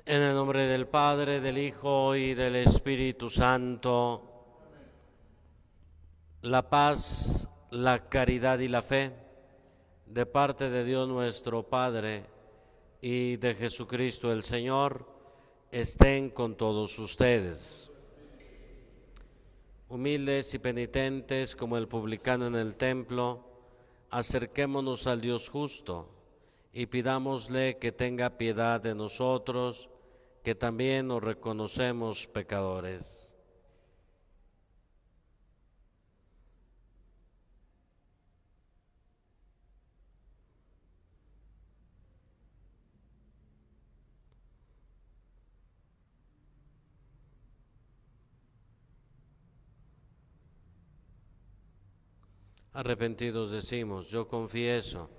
En el nombre del Padre, del Hijo y del Espíritu Santo, la paz, la caridad y la fe, de parte de Dios nuestro Padre y de Jesucristo el Señor, estén con todos ustedes. Humildes y penitentes como el publicano en el templo, acerquémonos al Dios justo y pidámosle que tenga piedad de nosotros, que también nos reconocemos pecadores. Arrepentidos decimos, yo confieso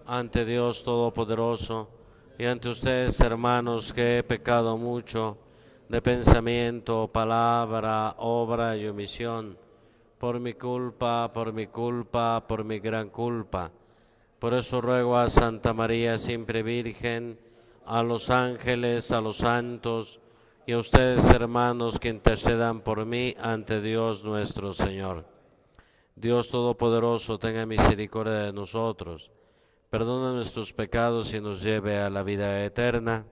ante Dios Todopoderoso y ante ustedes, hermanos, que he pecado mucho de pensamiento, palabra, obra y omisión, por mi culpa, por mi gran culpa. Por eso ruego a Santa María, siempre Virgen, a los ángeles, a los santos y a ustedes, hermanos, que intercedan por mí ante Dios nuestro Señor. Dios Todopoderoso, tenga misericordia de nosotros, perdona nuestros pecados y nos lleve a la vida eterna.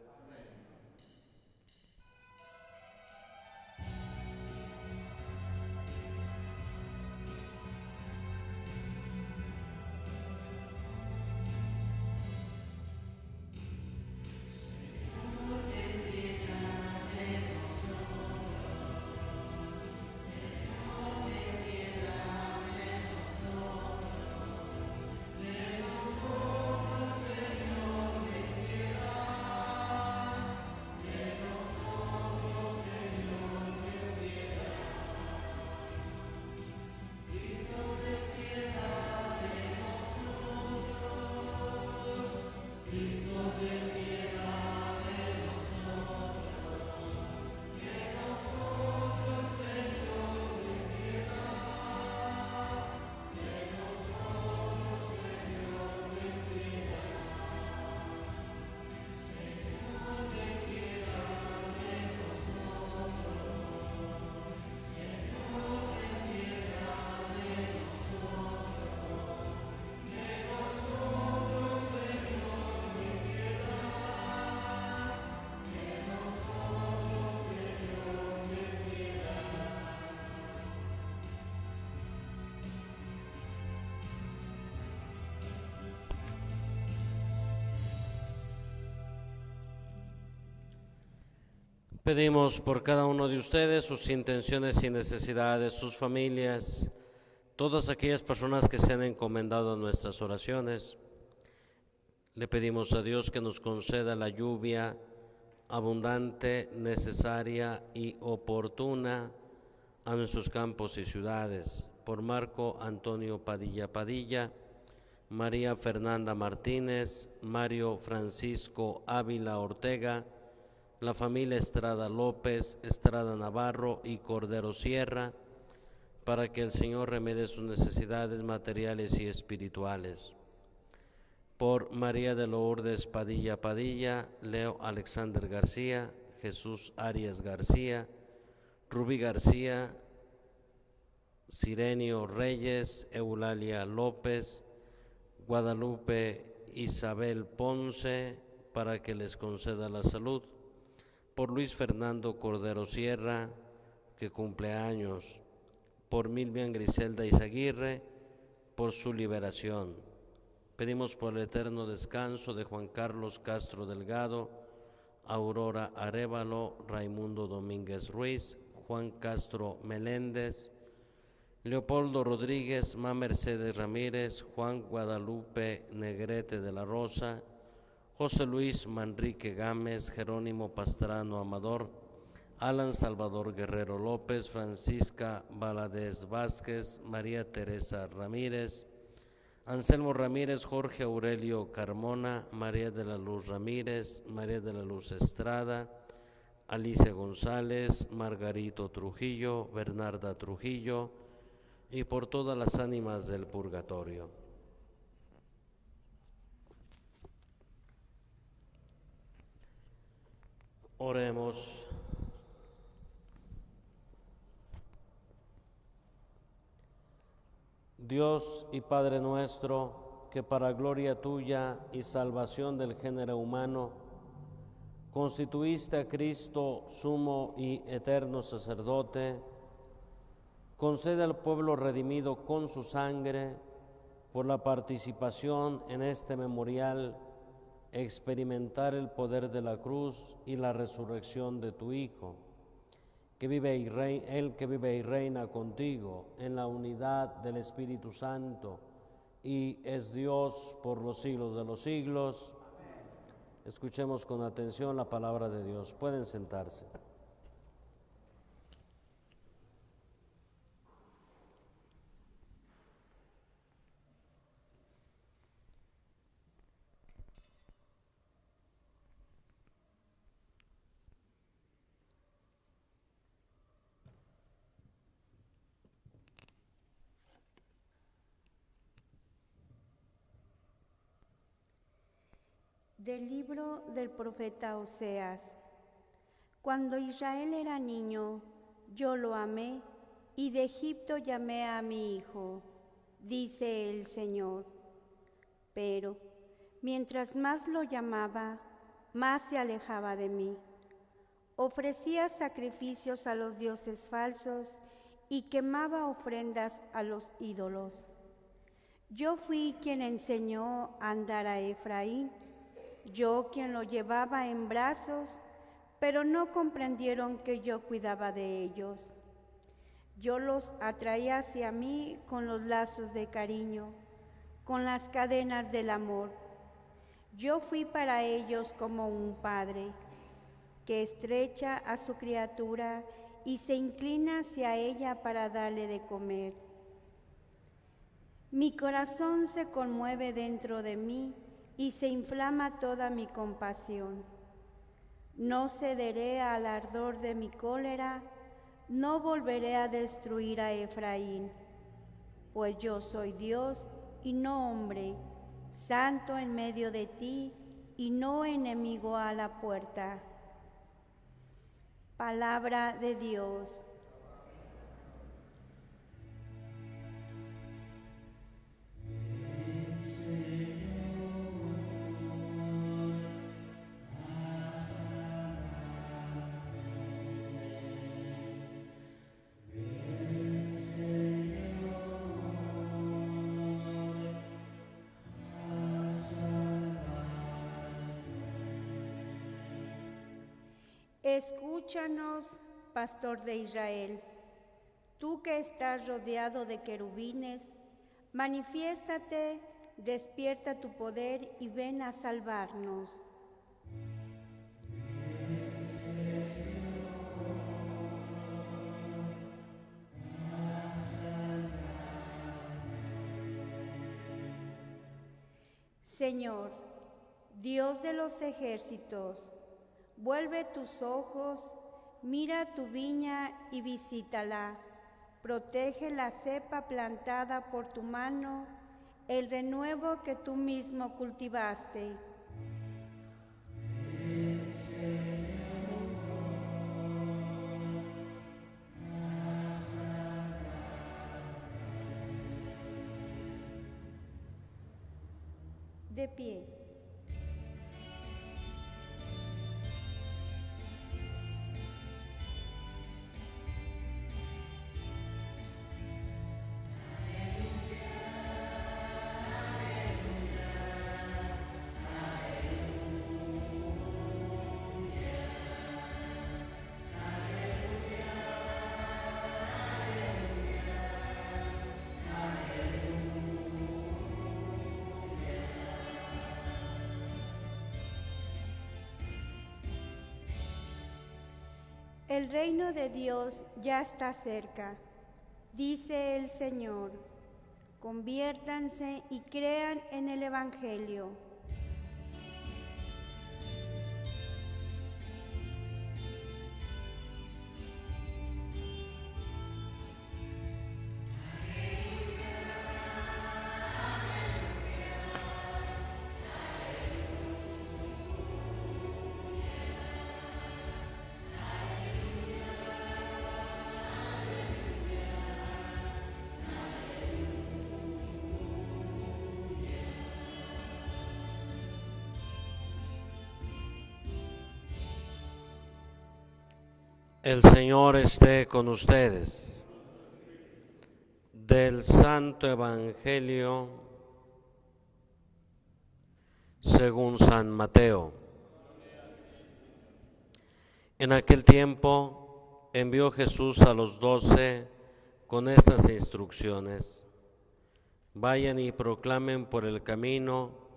Pedimos por cada uno de ustedes sus intenciones y necesidades, sus familias, todas aquellas personas que se han encomendado a nuestras oraciones. Le pedimos a Dios que nos conceda la lluvia abundante, necesaria y oportuna a nuestros campos y ciudades. Por Marco Antonio Padilla Padilla, María Fernanda Martínez, Mario Francisco Ávila Ortega, la familia Estrada López, Estrada Navarro y Cordero Sierra, para que el Señor remedie sus necesidades materiales y espirituales. Por María de Lourdes Padilla Padilla, Leo Alexander García, Jesús Arias García, Rubí García, Sirenio Reyes, Eulalia López, Guadalupe Isabel Ponce, para que les conceda la salud. Por Luis Fernando Cordero Sierra, que cumple años. Por Milvian Griselda Izaguirre, por su liberación. Pedimos por el eterno descanso de Juan Carlos Castro Delgado, Aurora Arévalo, Raimundo Domínguez Ruiz, Juan Castro Meléndez, Leopoldo Rodríguez, Ma Mercedes Ramírez, Juan Guadalupe Negrete de la Rosa, José Luis Manrique Gámez, Jerónimo Pastrano Amador, Alan Salvador Guerrero López, Francisca Valadez Vázquez, María Teresa Ramírez, Anselmo Ramírez, Jorge Aurelio Carmona, María de la Luz Ramírez, María de la Luz Estrada, Alicia González, Margarito Trujillo, Bernarda Trujillo, y por todas las ánimas del purgatorio. Oremos. Dios y Padre nuestro, que para gloria tuya y salvación del género humano, constituiste a Cristo sumo y eterno sacerdote, concede al pueblo redimido con su sangre, por la participación en este memorial, experimentar el poder de la cruz y la resurrección de tu Hijo, que vive y reina contigo en la unidad del Espíritu Santo y es Dios por los siglos de los siglos. Amén. Escuchemos con atención la palabra de Dios. Pueden sentarse. Del libro del profeta Oseas. Cuando Israel era niño, yo lo amé, y de Egipto llamé a mi hijo, dice el Señor. Pero mientras más lo llamaba, más se alejaba de mí. Ofrecía sacrificios a los dioses falsos y quemaba ofrendas a los ídolos. Yo fui quien enseñó a andar a Efraín, yo quien lo llevaba en brazos, pero no comprendieron que yo cuidaba de ellos. Yo los atraía hacia mí con los lazos de cariño, con las cadenas del amor. Yo fui para ellos como un padre, que estrecha a su criatura y se inclina hacia ella para darle de comer. Mi corazón se conmueve dentro de mí y se inflama toda mi compasión. No cederé al ardor de mi cólera, no volveré a destruir a Efraín, pues yo soy Dios y no hombre, santo en medio de ti y no enemigo a la puerta. Palabra de Dios. Escúchanos, pastor de Israel, tú que estás rodeado de querubines, manifiéstate, despierta tu poder y ven a salvarnos. Señor, Dios de los ejércitos, vuelve tus ojos, mira tu viña y visítala. Protege la cepa plantada por tu mano, el renuevo que tú mismo cultivaste. De pie. El reino de Dios ya está cerca, dice el Señor. Conviértanse y crean en el Evangelio. El Señor esté con ustedes. Del Santo Evangelio según San Mateo. En aquel tiempo envió Jesús a los 12 con estas instrucciones: vayan y proclamen por el camino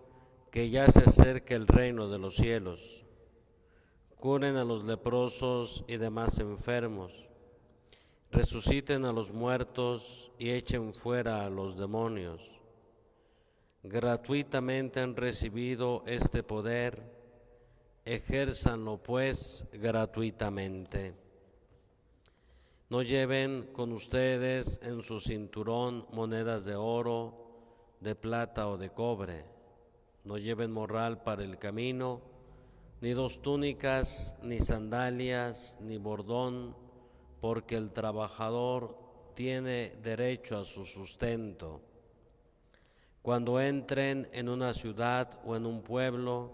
que ya se acerca el reino de los cielos. Curen a los leprosos y demás enfermos, resuciten a los muertos y echen fuera a los demonios. Gratuitamente han recibido este poder, ejérzanlo pues gratuitamente. No lleven con ustedes en su cinturón monedas de oro, de plata o de cobre. No lleven morral para el camino, ni 2 túnicas, ni sandalias, ni bordón, porque el trabajador tiene derecho a su sustento. Cuando entren en una ciudad o en un pueblo,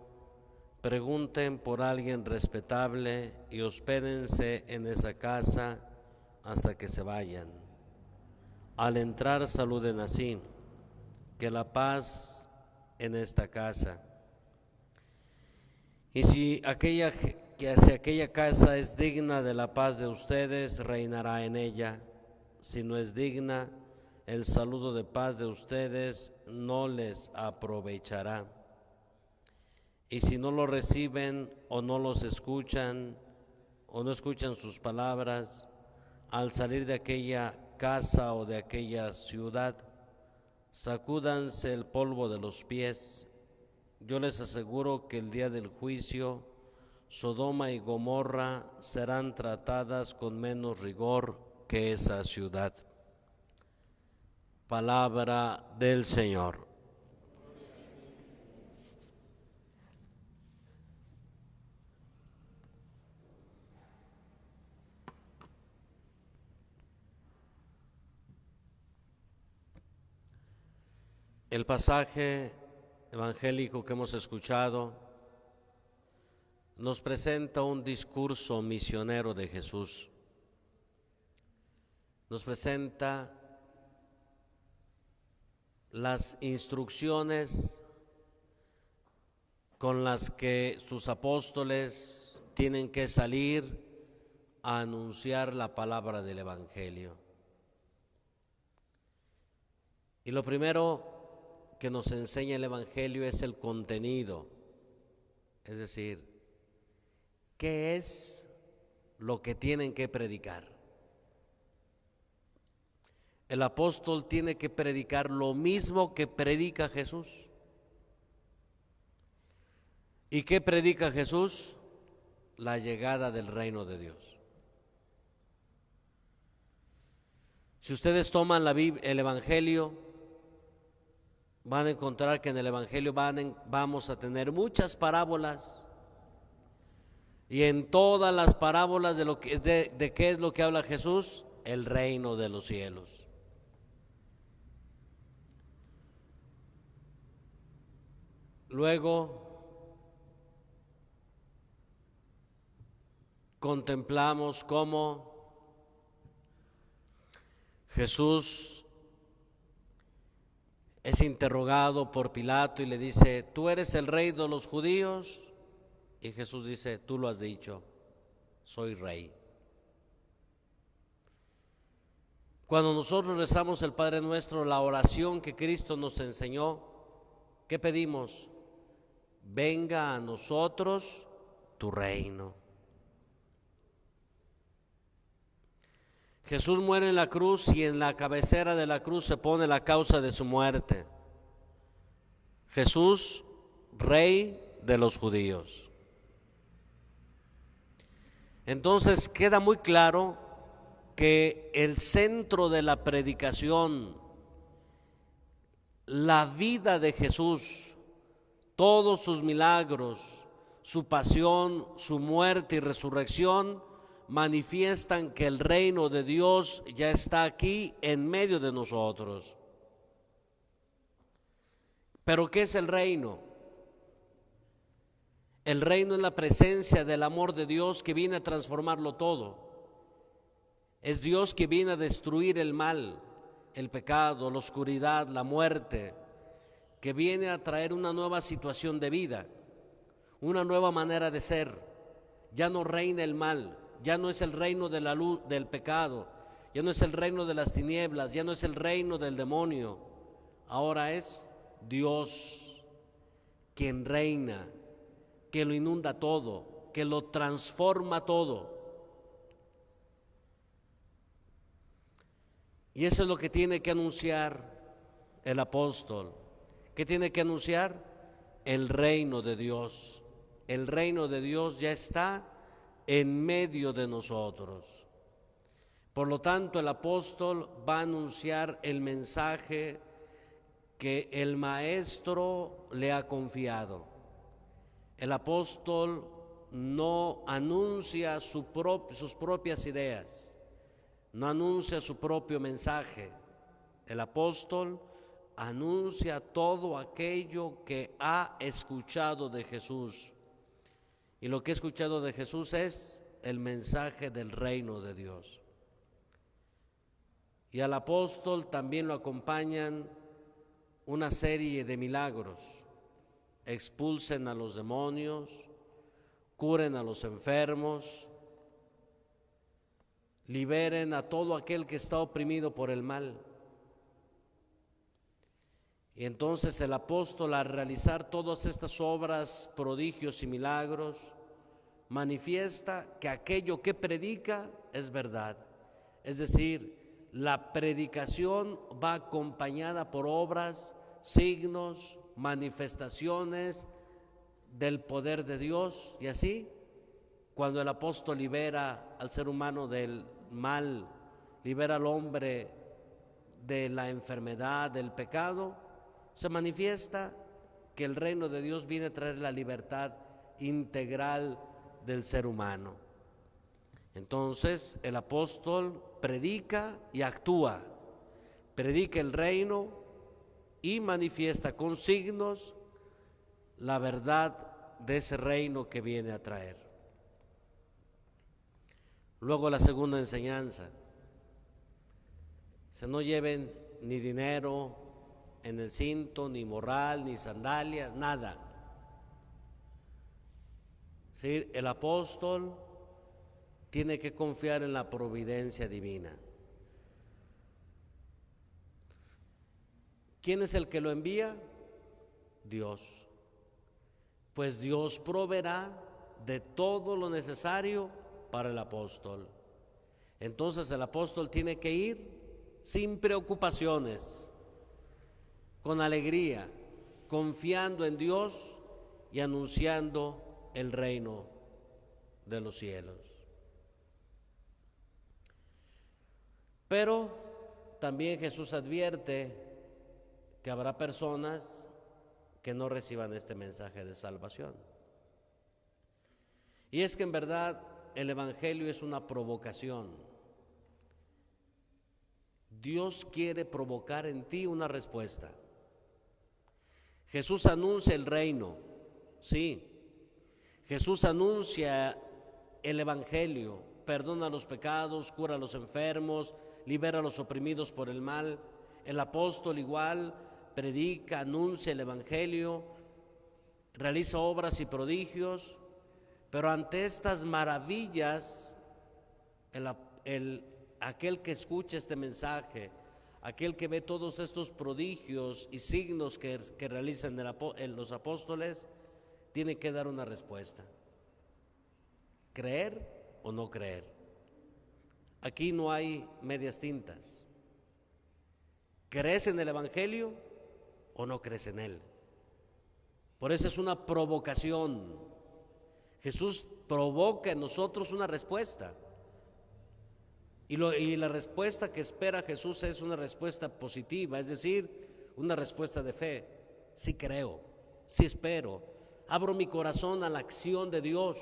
pregunten por alguien respetable y hospédense en esa casa hasta que se vayan. Al entrar saluden así: que la paz en esta casa. Y si aquella casa es digna de la paz de ustedes, reinará en ella. Si no es digna, el saludo de paz de ustedes no les aprovechará. Y si no lo reciben o no los escuchan, o no escuchan sus palabras, al salir de aquella casa o de aquella ciudad, sacúdanse el polvo de los pies. Yo les aseguro que el día del juicio, Sodoma y Gomorra serán tratadas con menos rigor que esa ciudad. Palabra del Señor. El pasaje evangélico que hemos escuchado nos presenta un discurso misionero de Jesús. Nos presenta las instrucciones con las que sus apóstoles tienen que salir a anunciar la palabra del Evangelio. Y lo primero que nos enseña el Evangelio es el contenido, es decir, ¿qué es lo que tienen que predicar? El apóstol tiene que predicar lo mismo que predica Jesús. ¿Y qué predica Jesús? La llegada del reino de Dios. Si ustedes toman el Evangelio, van a encontrar que en el Evangelio vamos a tener muchas parábolas, y en todas las parábolas de qué es lo que habla Jesús: el reino de los cielos. Luego contemplamos cómo Jesús es interrogado por Pilato y le dice: ¿tú eres el rey de los judíos? Y Jesús dice: tú lo has dicho, soy rey. Cuando nosotros rezamos el Padre Nuestro, la oración que Cristo nos enseñó, ¿qué pedimos? Venga a nosotros tu reino. Jesús muere en la cruz y en la cabecera de la cruz se pone la causa de su muerte: Jesús, Rey de los judíos. Entonces queda muy claro que el centro de la predicación, la vida de Jesús, todos sus milagros, su pasión, su muerte y resurrección, manifiestan que el reino de Dios ya está aquí en medio de nosotros. ¿Pero qué es el reino? El reino es la presencia del amor de Dios que viene a transformarlo todo. Es Dios que viene a destruir el mal, el pecado, la oscuridad, la muerte, que viene a traer una nueva situación de vida, una nueva manera de ser. Ya no reina el mal, ya no es el reino de la luz, del pecado, ya no es el reino de las tinieblas, ya no es el reino del demonio. Ahora es Dios quien reina, que lo inunda todo, que lo transforma todo. Y eso es lo que tiene que anunciar el apóstol. ¿Qué tiene que anunciar? El reino de Dios. El reino de Dios ya está en medio de nosotros. Por lo tanto, el apóstol va a anunciar el mensaje que el maestro le ha confiado. El apóstol no anuncia sus propias ideas, no anuncia su propio mensaje. El apóstol anuncia todo aquello que ha escuchado de Jesús. Y lo que ha escuchado de Jesús es el mensaje del reino de Dios. Y al apóstol también lo acompañan una serie de milagros. Expulsen a los demonios, curen a los enfermos, liberen a todo aquel que está oprimido por el mal. Y entonces el apóstol, al realizar todas estas obras, prodigios y milagros, manifiesta que aquello que predica es verdad. Es decir, la predicación va acompañada por obras, signos, manifestaciones del poder de Dios. Y así, cuando el apóstol libera al ser humano del mal, libera al hombre de la enfermedad, del pecado, se manifiesta que el reino de Dios viene a traer la libertad integral del ser humano. Entonces el apóstol predica y actúa, predica el reino y manifiesta con signos la verdad de ese reino que viene a traer. Luego la segunda enseñanza: se no lleven ni dinero en el cinto, ni morral, ni sandalias, nada. ¿Sí? El apóstol tiene que confiar en la providencia divina. ¿Quién es el que lo envía? Dios. Pues Dios proveerá de todo lo necesario para el apóstol. Entonces el apóstol tiene que ir sin preocupaciones, con alegría, confiando en Dios y anunciando el reino de los cielos. Pero también Jesús advierte que habrá personas que no reciban este mensaje de salvación. Y es que en verdad el Evangelio es una provocación. Dios quiere provocar en ti una respuesta. Jesús anuncia el reino, sí. Jesús anuncia el Evangelio, perdona los pecados, cura a los enfermos, libera a los oprimidos por el mal. El apóstol igual predica, anuncia el Evangelio, realiza obras y prodigios, pero ante estas maravillas, aquel que escucha este mensaje, aquel que ve todos estos prodigios y signos que realizan los apóstoles, tiene que dar una respuesta: creer o no creer. Aquí no hay medias tintas. ¿Crees en el Evangelio o no crees en él? Por eso es una provocación. Jesús provoca en nosotros una respuesta. Y la respuesta que espera Jesús es una respuesta positiva, es decir, una respuesta de fe. Sí creo, sí espero, abro mi corazón a la acción de Dios,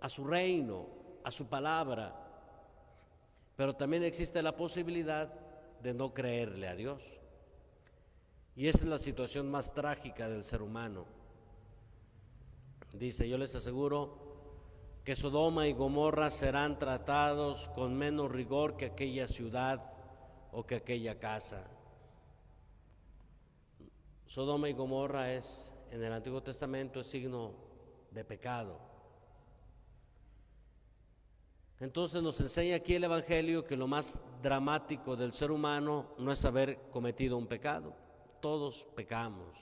a su reino, a su palabra. Pero también existe la posibilidad de no creerle a Dios. Y esa es la situación más trágica del ser humano. Dice: yo les aseguro que Sodoma y Gomorra serán tratados con menos rigor que aquella ciudad o que aquella casa. Sodoma y Gomorra es, en el Antiguo Testamento, es signo de pecado. Entonces nos enseña aquí el Evangelio que lo más dramático del ser humano no es haber cometido un pecado. Todos pecamos,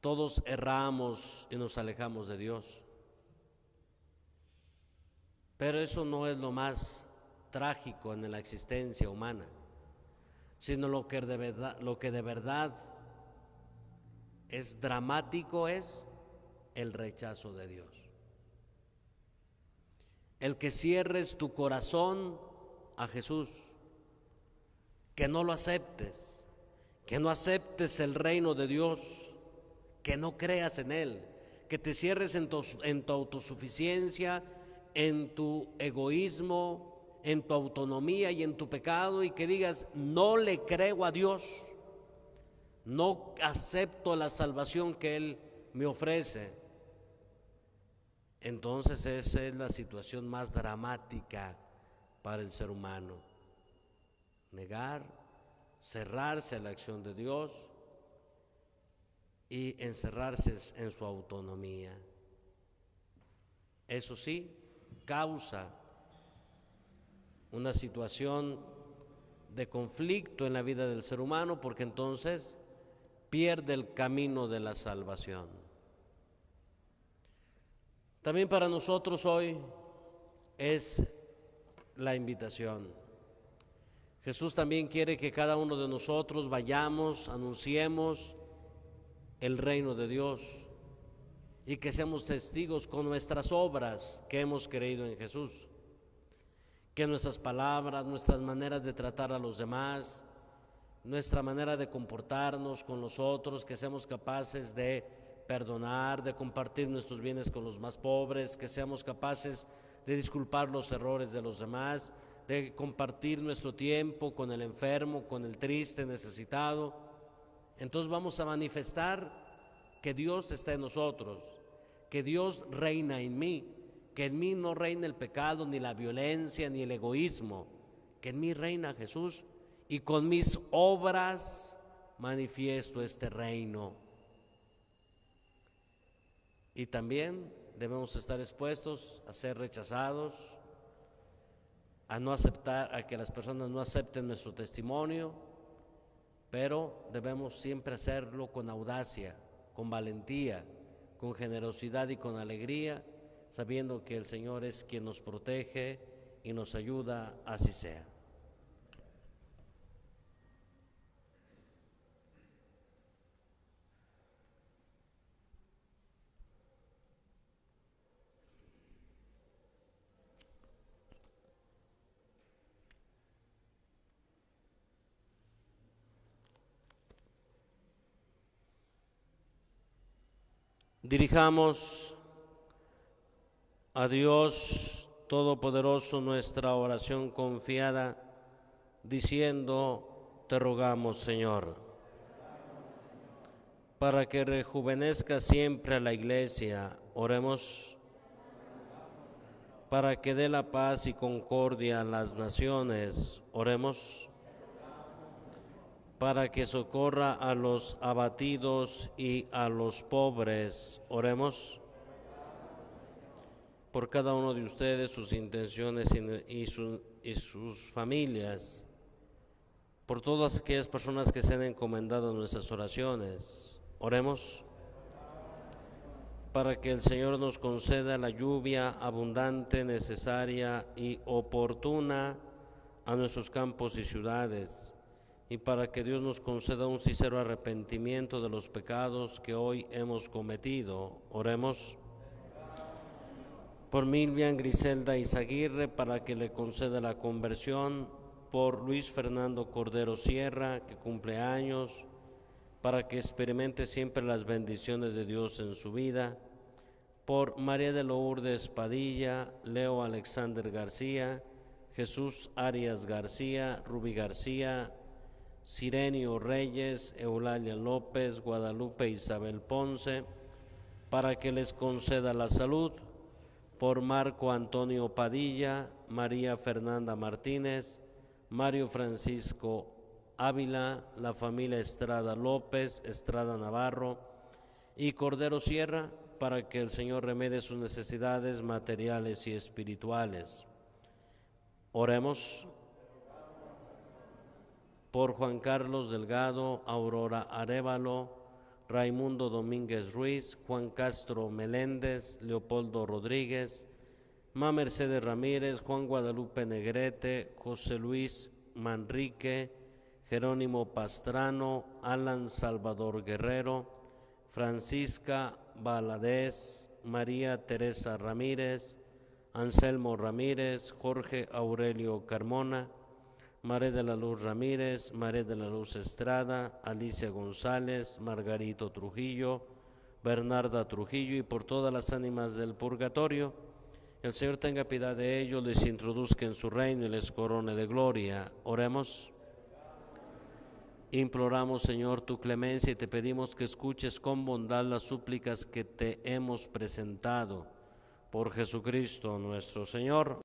todos erramos y nos alejamos de Dios. Pero eso no es lo más trágico en la existencia humana, sino lo que de verdad es dramático es el rechazo de Dios. El que cierres tu corazón a Jesús, que no lo aceptes, que no aceptes el reino de Dios, que no creas en Él, que te cierres en tu autosuficiencia, en tu egoísmo, en tu autonomía y en tu pecado, y que digas, no le creo a Dios, no acepto la salvación que Él me ofrece. Entonces esa es la situación más dramática para el ser humano. Negar, cerrarse a la acción de Dios y encerrarse en su autonomía. Eso sí, causa una situación de conflicto en la vida del ser humano, porque entonces pierde el camino de la salvación. También para nosotros hoy es la invitación. Jesús también quiere que cada uno de nosotros vayamos, anunciemos el reino de Dios y que seamos testigos con nuestras obras que hemos creído en Jesús. Que nuestras palabras, nuestras maneras de tratar a los demás, nuestra manera de comportarnos con los otros, que seamos capaces de perdonar, de compartir nuestros bienes con los más pobres, que seamos capaces de disculpar los errores de los demás, de compartir nuestro tiempo con el enfermo, con el triste, necesitado. Entonces vamos a manifestar que Dios está en nosotros, que Dios reina en mí, que en mí no reina el pecado, ni la violencia, ni el egoísmo, que en mí reina Jesús, y con mis obras manifiesto este reino. Y también debemos estar expuestos a ser rechazados, a no aceptar, a que las personas no acepten nuestro testimonio, pero debemos siempre hacerlo con audacia, con valentía, con generosidad y con alegría, sabiendo que el Señor es quien nos protege y nos ayuda, así sea. Dirijamos a Dios Todopoderoso nuestra oración confiada, diciendo, te rogamos, Señor, para que rejuvenezca siempre a la Iglesia. Oremos. Para que dé la paz y concordia a las naciones. Oremos. Para que socorra a los abatidos y a los pobres. Oremos. Por cada uno de ustedes, sus intenciones y sus familias. Por todas aquellas personas que se han encomendado en nuestras oraciones. Oremos. Para que el Señor nos conceda la lluvia abundante, necesaria y oportuna a nuestros campos y ciudades, y para que Dios nos conceda un sincero arrepentimiento de los pecados que hoy hemos cometido. Oremos. Por Milvian Griselda Izaguirre, para que le conceda la conversión. Por Luis Fernando Cordero Sierra, que cumple años, para que experimente siempre las bendiciones de Dios en su vida. Por María de Lourdes Padilla, Leo Alexander García, Jesús Arias García, Rubí García, Sirenio Reyes, Eulalia López, Guadalupe Isabel Ponce, para que les conceda la salud. por Marco Antonio Padilla, María Fernanda Martínez, Mario Francisco Ávila, la familia Estrada López, Estrada Navarro y Cordero Sierra, para que el Señor remedie sus necesidades materiales y espirituales. Oremos. Por Juan Carlos Delgado, Aurora Arévalo, Raimundo Domínguez Ruiz, Juan Castro Meléndez, Leopoldo Rodríguez, Ma Mercedes Ramírez, Juan Guadalupe Negrete, José Luis Manrique, Jerónimo Pastrano, Alan Salvador Guerrero, Francisca Valadez, María Teresa Ramírez, Anselmo Ramírez, Jorge Aurelio Carmona, María de la Luz Ramírez, María de la Luz Estrada, Alicia González, Margarito Trujillo, Bernarda Trujillo y por todas las ánimas del purgatorio. El Señor tenga piedad de ellos, les introduzca en su reino y les corone de gloria. Oremos. Imploramos, Señor, tu clemencia y te pedimos que escuches con bondad las súplicas que te hemos presentado. Por Jesucristo nuestro Señor.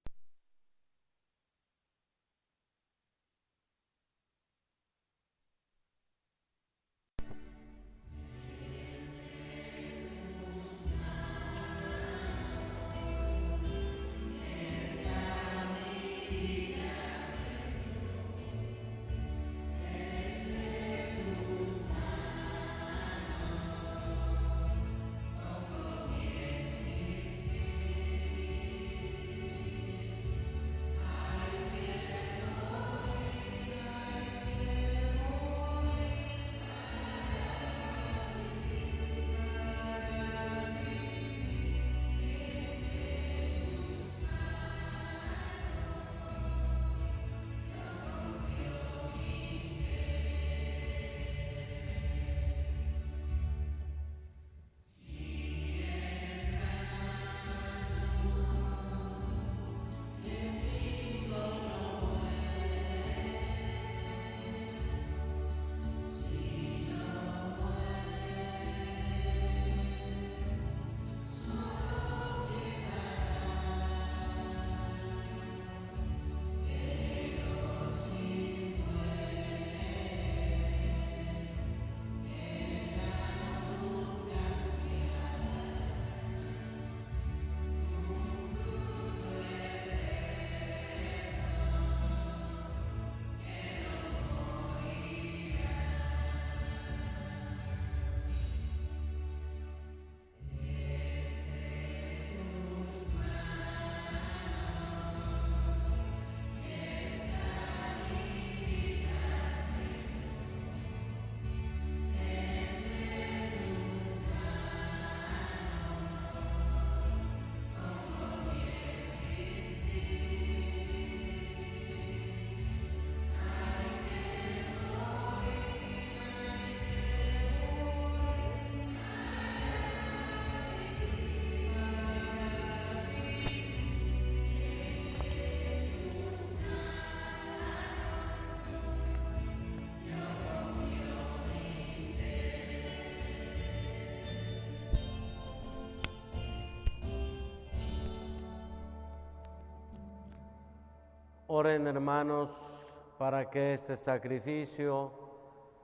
Oren, hermanos, para que este sacrificio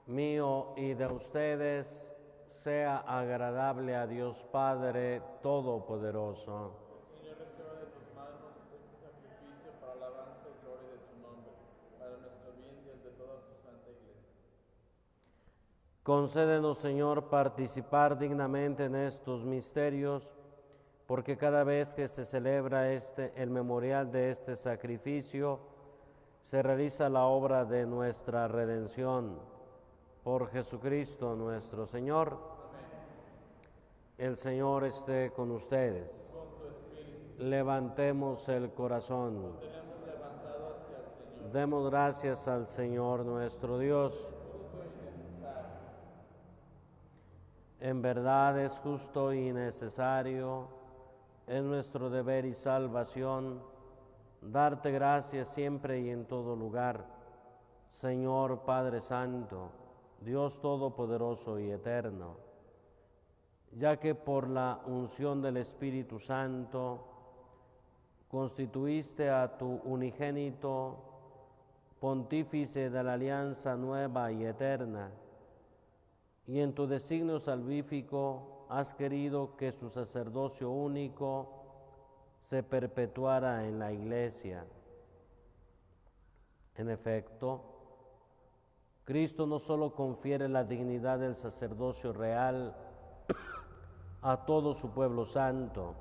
mío y de ustedes sea agradable a Dios Padre Todopoderoso. El Señor reciba de tus manos este sacrificio para la alabanza y gloria de su nombre, para nuestro bien y el de toda su santa Iglesia. Concédenos, Señor, participar dignamente en estos misterios, porque cada vez que se celebra el memorial de este sacrificio, se realiza la obra de nuestra redención. Por Jesucristo nuestro Señor. Amén. El Señor esté con ustedes. Con tu espíritu. Levantemos el corazón. Lo tenemos levantado hacia el Señor. Demos gracias al Señor nuestro Dios. Justo y necesario. En verdad es justo y necesario, es nuestro deber y salvación, darte gracias siempre y en todo lugar, Señor Padre Santo, Dios Todopoderoso y Eterno, ya que por la unción del Espíritu Santo constituiste a tu unigénito pontífice de la alianza nueva y eterna, y en tu designio salvífico has querido que su sacerdocio único se perpetuara en la Iglesia. En efecto, Cristo no solo confiere la dignidad del sacerdocio real a todo su pueblo santo,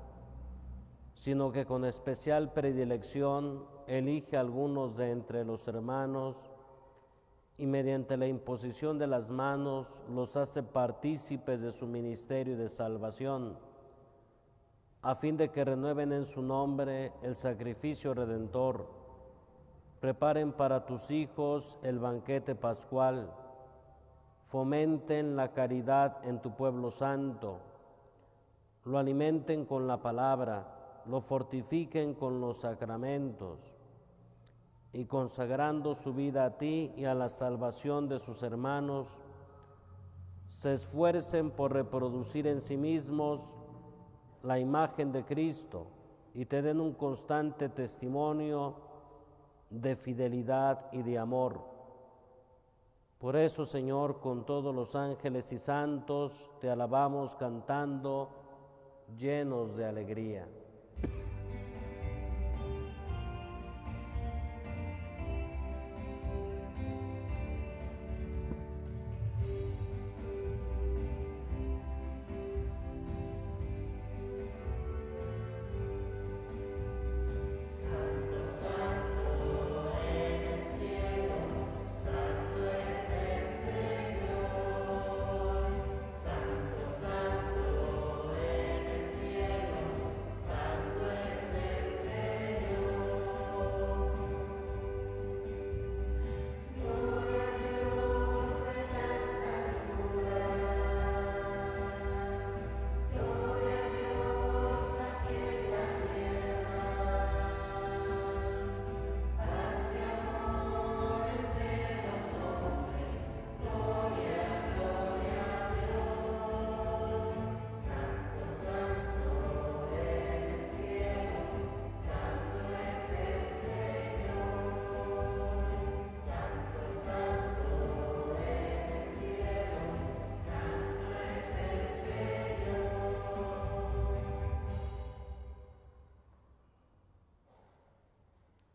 sino que con especial predilección elige a algunos de entre los hermanos y mediante la imposición de las manos los hace partícipes de su ministerio de salvación, a fin de que renueven en su nombre el sacrificio redentor, preparen para tus hijos el banquete pascual, fomenten la caridad en tu pueblo santo, lo alimenten con la palabra, lo fortifiquen con los sacramentos, y consagrando su vida a ti y a la salvación de sus hermanos, se esfuercen por reproducir en sí mismos la imagen de Cristo y te den un constante testimonio de fidelidad y de amor. Por eso, Señor, con todos los ángeles y santos, te alabamos cantando, llenos de alegría.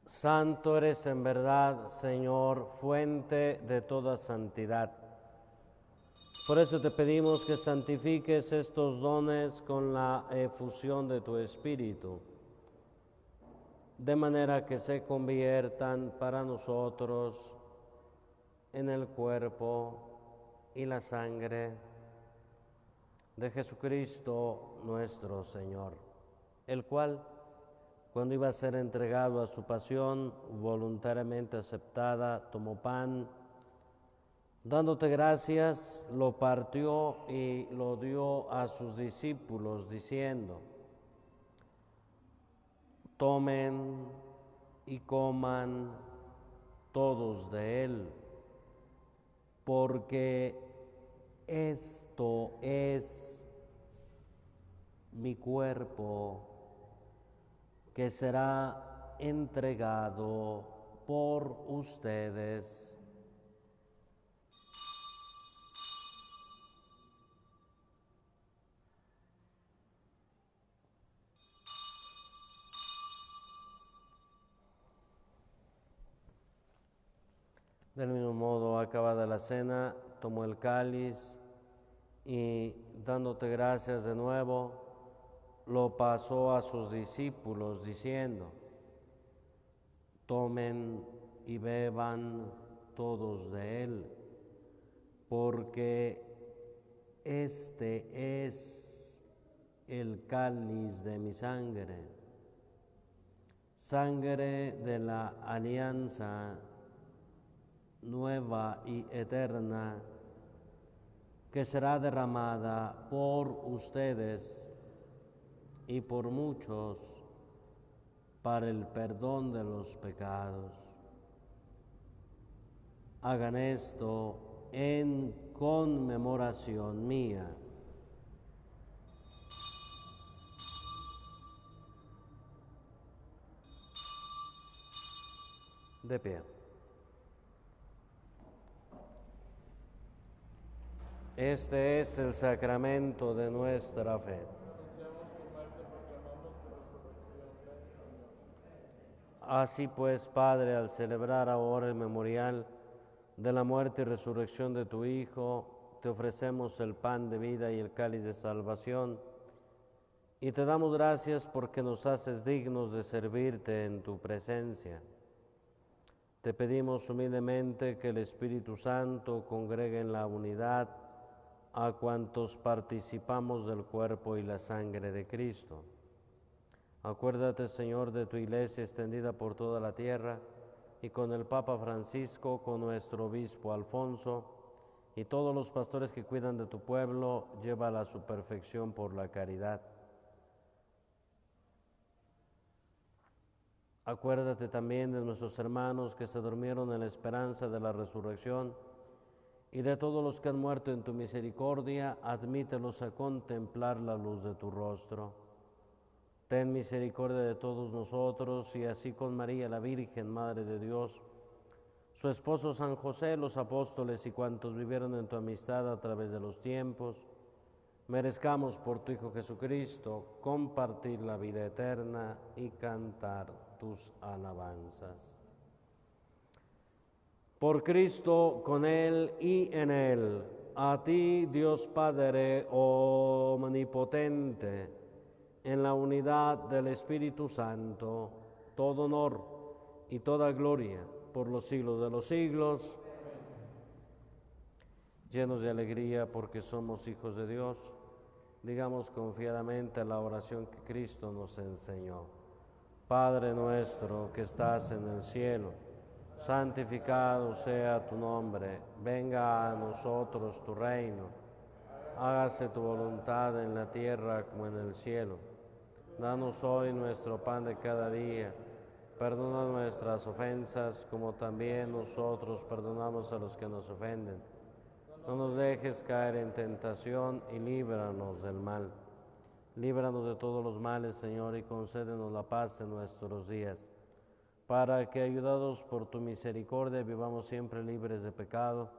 Santo eres en verdad, Señor, fuente de toda santidad. Por eso te pedimos que santifiques estos dones con la efusión de tu Espíritu, de manera que se conviertan para nosotros en el cuerpo y la sangre de Jesucristo nuestro Señor, el cual, cuando iba a ser entregado a su pasión voluntariamente aceptada, tomó pan, dándote gracias, lo partió y lo dio a sus discípulos, diciendo: tomen y coman todos de él, porque esto es mi cuerpo, que será entregado por ustedes. Del mismo modo, acabada la cena, tomó el cáliz y, dándote gracias de nuevo, lo pasó a sus discípulos diciendo: tomen y beban todos de él, porque este es el cáliz de mi sangre, sangre de la alianza nueva y eterna, que será derramada por ustedes y por muchos para el perdón de los pecados. Hagan esto en conmemoración mía. De pie. Este es el sacramento de nuestra fe. Así pues, Padre, al celebrar ahora el memorial de la muerte y resurrección de tu Hijo, te ofrecemos el pan de vida y el cáliz de salvación, y te damos gracias porque nos haces dignos de servirte en tu presencia. Te pedimos humildemente que el Espíritu Santo congregue en la unidad a cuantos participamos del cuerpo y la sangre de Cristo. Acuérdate, Señor, de tu iglesia extendida por toda la tierra, y con el Papa Francisco, con nuestro obispo Alfonso, y todos los pastores que cuidan de tu pueblo, llévala a su perfección por la caridad. Acuérdate también de nuestros hermanos que se durmieron en la esperanza de la resurrección, y de todos los que han muerto en tu misericordia, admítelos a contemplar la luz de tu rostro. Ten misericordia de todos nosotros, y así con María, la Virgen, Madre de Dios, su esposo San José, los apóstoles y cuantos vivieron en tu amistad a través de los tiempos, merezcamos por tu Hijo Jesucristo compartir la vida eterna y cantar tus alabanzas. Por Cristo, con Él y en Él, a ti, Dios Padre omnipotente, en la unidad del Espíritu Santo, todo honor y toda gloria por los siglos de los siglos. Llenos de alegría porque somos hijos de Dios, digamos confiadamente la oración que Cristo nos enseñó. Padre nuestro que estás en el cielo, santificado sea tu nombre, venga a nosotros tu reino, hágase tu voluntad en la tierra como en el cielo. Danos hoy nuestro pan de cada día, perdona nuestras ofensas como también nosotros perdonamos a los que nos ofenden. No nos dejes caer en tentación y líbranos del mal. Líbranos de todos los males, Señor, y concédenos la paz en nuestros días, para que, ayudados por tu misericordia, vivamos siempre libres de pecado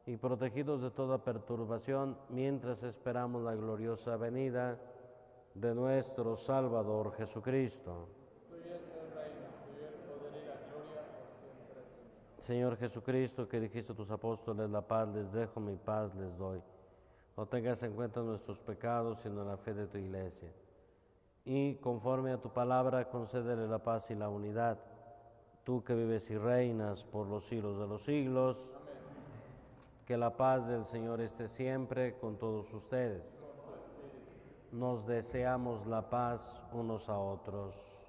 y protegidos de toda perturbación, mientras esperamos la gloriosa venida de nuestro Salvador Jesucristo. Tuyo es el reino, tuyo el poder y la gloria por siempre. Señor Jesucristo, que dijiste a tus apóstoles, la paz les dejo, mi paz les doy. No tengas en cuenta nuestros pecados, sino la fe de tu iglesia. Y conforme a tu palabra, concédele la paz y la unidad. Tú que vives y reinas por los siglos de los siglos. Amén. Que la paz del Señor esté siempre con todos ustedes. Nos deseamos la paz unos a otros.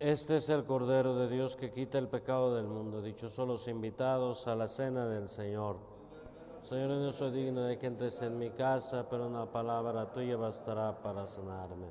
Este es el Cordero de Dios que quita el pecado del mundo. Dichosos los invitados a la cena del Señor. Señor, no soy digno de que entres en mi casa, pero una palabra tuya bastará para sanarme.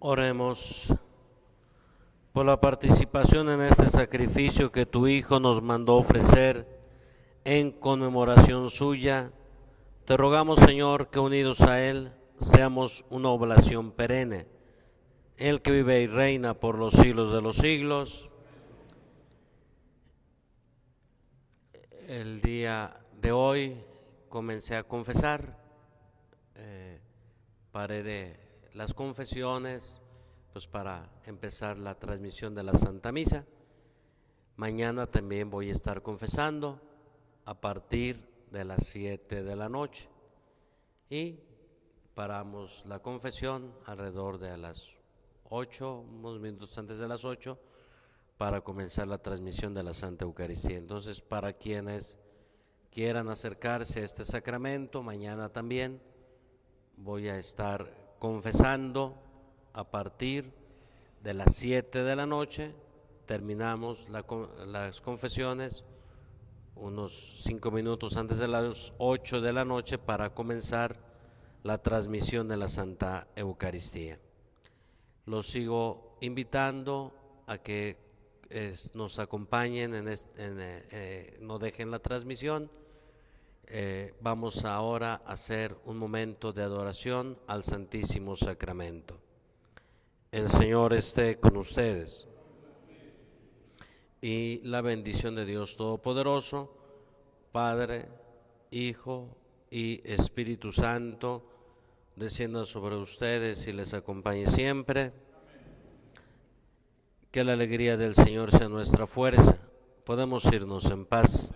Oremos por la participación en este sacrificio que tu Hijo nos mandó ofrecer en conmemoración suya. Te rogamos, Señor, que unidos a Él seamos una oblación perenne. Él que vive y reina por los siglos de los siglos. El día de hoy comencé a confesar, paré de las confesiones pues para empezar la transmisión de la Santa Misa. Mañana también voy a estar confesando a partir de las 7 de la noche y paramos la confesión alrededor de las 8, unos minutos antes de las 8, para comenzar la transmisión de la Santa Eucaristía. Entonces, para quienes quieran acercarse a este sacramento, mañana también voy a estar confesando a partir de las 7 de la noche. Terminamos las confesiones unos 5 minutos antes de las 8 de la noche para comenzar la transmisión de la Santa Eucaristía. Los sigo invitando a que nos acompañen, no dejen la transmisión. Vamos ahora a hacer un momento de adoración al Santísimo Sacramento. El Señor esté con ustedes. Y la bendición de Dios Todopoderoso, Padre, Hijo y Espíritu Santo, descienda sobre ustedes y les acompañe siempre. Que la alegría del Señor sea nuestra fuerza. Podemos irnos en paz.